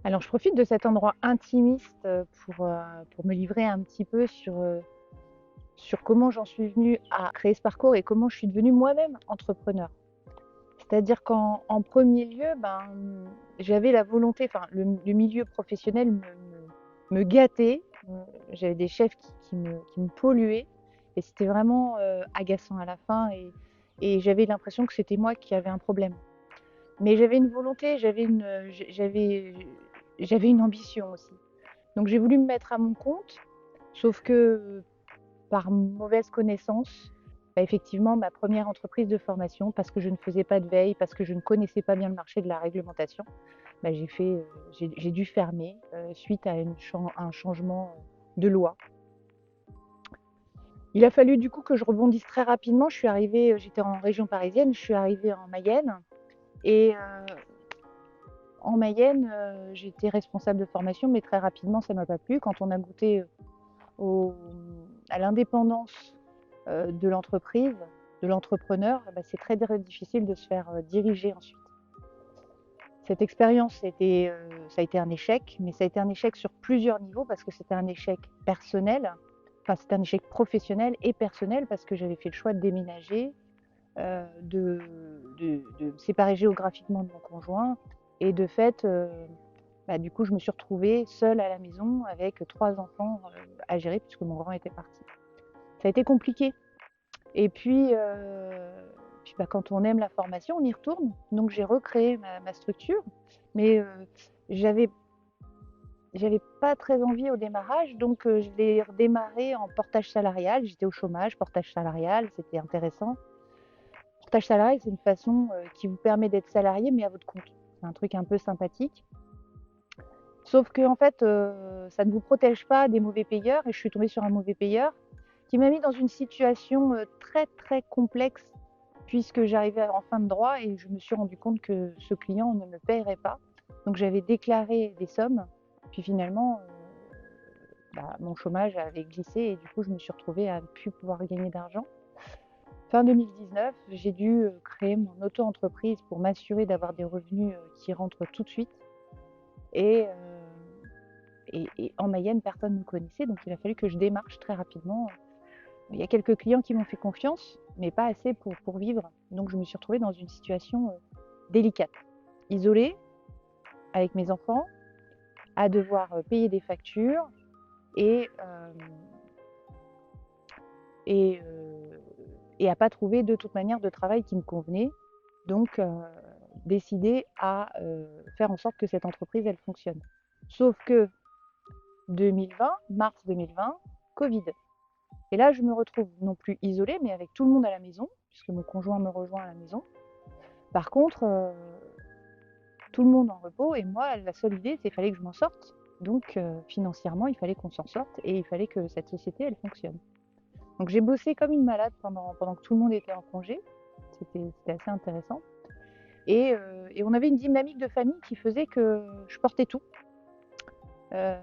Alors, je profite de cet endroit intimiste pour me livrer un petit peu sur comment j'en suis venue à créer ce parcours et comment je suis devenue moi-même entrepreneur. C'est-à-dire qu'en premier lieu, j'avais la volonté, enfin, le milieu professionnel me gâtait. J'avais des chefs qui me polluaient et c'était vraiment agaçant à la fin et j'avais l'impression que c'était moi qui avais un problème. Mais j'avais une volonté, j'avais une ambition aussi. Donc j'ai voulu me mettre à mon compte, sauf que par mauvaise connaissance, effectivement, ma première entreprise de formation, parce que je ne faisais pas de veille, parce que je ne connaissais pas bien le marché de la réglementation, j'ai dû fermer suite à un changement de loi. Il a fallu du coup que je rebondisse très rapidement. J'étais en région parisienne, je suis arrivée en Mayenne et en Mayenne, j'étais responsable de formation, mais très rapidement, ça ne m'a pas plu. Quand on a goûté au, à l'indépendance de l'entreprise, de l'entrepreneur, c'est très, très difficile de se faire diriger ensuite. Cette expérience, ça a été un échec, mais ça a été un échec sur plusieurs niveaux parce que c'était un échec personnel, enfin c'était un échec professionnel et personnel parce que j'avais fait le choix de déménager, de me séparer géographiquement de mon conjoint et de fait, du coup, je me suis retrouvée seule à la maison avec 3 enfants à gérer puisque mon grand était parti. Ça a été compliqué. Et puis, quand on aime la formation, on y retourne. Donc j'ai recréé ma structure, mais j'avais j'avais pas très envie au démarrage, donc je l'ai redémarré en portage salarial. J'étais au chômage, portage salarial, c'était intéressant. Portage salarial, c'est une façon qui vous permet d'être salarié, mais à votre compte. C'est un truc un peu sympathique. Sauf que en fait, ça ne vous protège pas des mauvais payeurs et je suis tombée sur un mauvais payeur qui m'a mis dans une situation très très complexe puisque j'arrivais en fin de droit et je me suis rendu compte que ce client ne me paierait pas. Donc j'avais déclaré des sommes, puis finalement, mon chômage avait glissé et du coup je me suis retrouvée à ne plus pouvoir gagner d'argent. Fin 2019, j'ai dû créer mon auto-entreprise pour m'assurer d'avoir des revenus qui rentrent tout de suite. Et, en Mayenne, personne ne me connaissait, donc il a fallu que je démarche très rapidement. Il y a quelques clients qui m'ont fait confiance, mais pas assez pour vivre. Donc je me suis retrouvée dans une situation délicate, isolée, avec mes enfants, à devoir payer des factures et, euh, et, euh, et à pas trouver de toute manière de travail qui me convenait. Donc décider à faire en sorte que cette entreprise, elle fonctionne. Sauf que 2020, mars 2020, Covid. Et là, je me retrouve non plus isolée, mais avec tout le monde à la maison, puisque mon conjoint me rejoint à la maison. Par contre, tout le monde en repos, et moi, la seule idée, c'est qu'il fallait que je m'en sorte. Donc, financièrement, il fallait qu'on s'en sorte, et il fallait que cette société, elle fonctionne. Donc, j'ai bossé comme une malade pendant que tout le monde était en congé. C'était assez intéressant. Et on avait une dynamique de famille qui faisait que je portais tout. Euh,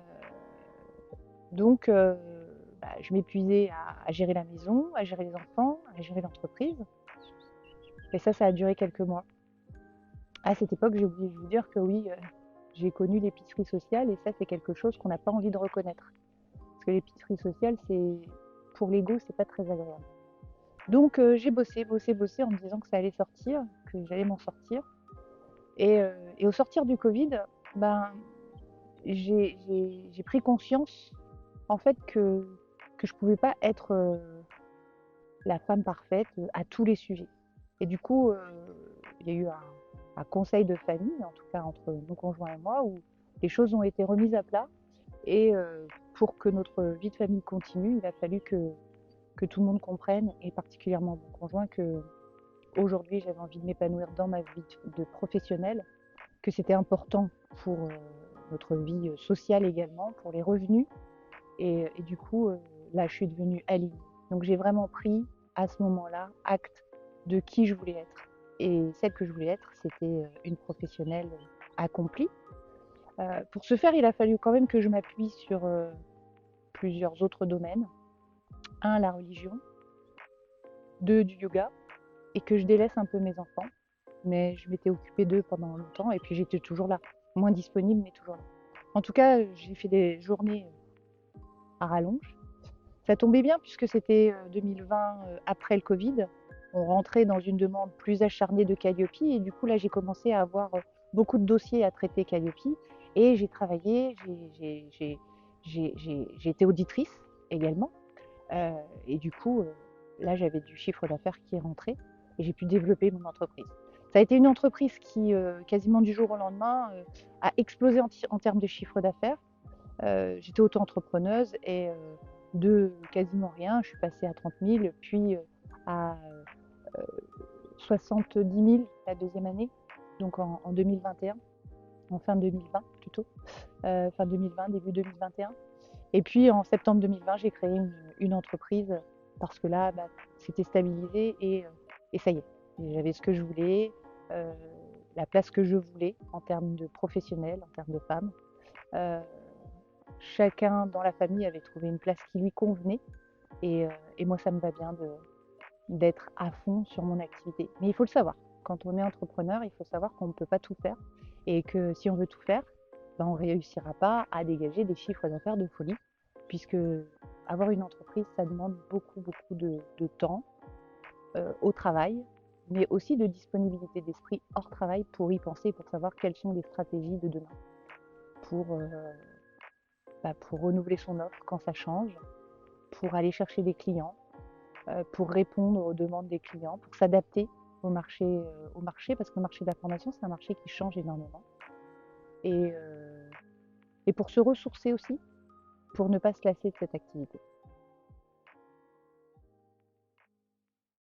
donc, je m'épuisais à gérer la maison, à gérer les enfants, à gérer l'entreprise. Et ça a duré quelques mois. À cette époque, j'ai oublié de vous dire que oui, j'ai connu l'épicerie sociale et ça, c'est quelque chose qu'on n'a pas envie de reconnaître. Parce que l'épicerie sociale, pour l'ego, c'est pas très agréable. Donc, j'ai bossé, bossé, bossé en me disant que ça allait sortir, que j'allais m'en sortir. Et au sortir du Covid, ben, j'ai pris conscience, en fait, que je pouvais pas être la femme parfaite à tous les sujets. Et du coup, il y a eu un conseil de famille, en tout cas entre mon conjoint et moi, où les choses ont été remises à plat. Et pour que notre vie de famille continue, il a fallu que tout le monde comprenne, et particulièrement mon conjoint, que aujourd'hui j'avais envie de m'épanouir dans ma vie de professionnelle, que c'était important pour notre vie sociale également, pour les revenus. Et du coup, là, je suis devenue alignée. Donc j'ai vraiment pris à ce moment-là acte de qui je voulais être. Et celle que je voulais être, c'était une professionnelle accomplie. Pour ce faire, il a fallu quand même que je m'appuie sur plusieurs autres domaines. Un, la religion. Deux, du yoga. Et que je délaisse un peu mes enfants. Mais je m'étais occupée d'eux pendant longtemps et puis j'étais toujours là. moins disponible, mais toujours là. En tout cas, j'ai fait des journées à rallonge. Ça tombait bien puisque c'était 2020 après le Covid. On rentrait dans une demande plus acharnée de Calliope et du coup là j'ai commencé à avoir beaucoup de dossiers à traiter Calliope et j'ai travaillé, j'ai été auditrice également et du coup là j'avais du chiffre d'affaires qui est rentré et j'ai pu développer mon entreprise. Ça a été une entreprise qui quasiment du jour au lendemain a explosé en termes de chiffre d'affaires. J'étais auto-entrepreneuse et de quasiment rien, je suis passée à 30 000, puis à 70 000 la deuxième année, donc en 2021, en fin 2020 plutôt, fin 2020, début 2021. Et puis en septembre 2020, j'ai créé une entreprise parce que là, c'était stabilisé et ça y est, j'avais ce que je voulais, euh, la place que je voulais en termes de professionnels, en termes de femmes. Euh, Chacun dans la famille avait trouvé une place qui lui convenait et moi ça me va bien d'être à fond sur mon activité. Mais il faut le savoir, quand on est entrepreneur, il faut savoir qu'on ne peut pas tout faire et que si on veut tout faire, on ne réussira pas à dégager des chiffres d'affaires de folie puisque avoir une entreprise, ça demande beaucoup de temps au travail, mais aussi de disponibilité d'esprit hors travail pour y penser, pour savoir quelles sont les stratégies de demain, pour, pour renouveler son offre quand ça change, pour aller chercher des clients, pour répondre aux demandes des clients, pour s'adapter au marché parce que le marché de la formation, c'est un marché qui change énormément. Et, euh, et pour se ressourcer aussi, pour ne pas se lasser de cette activité.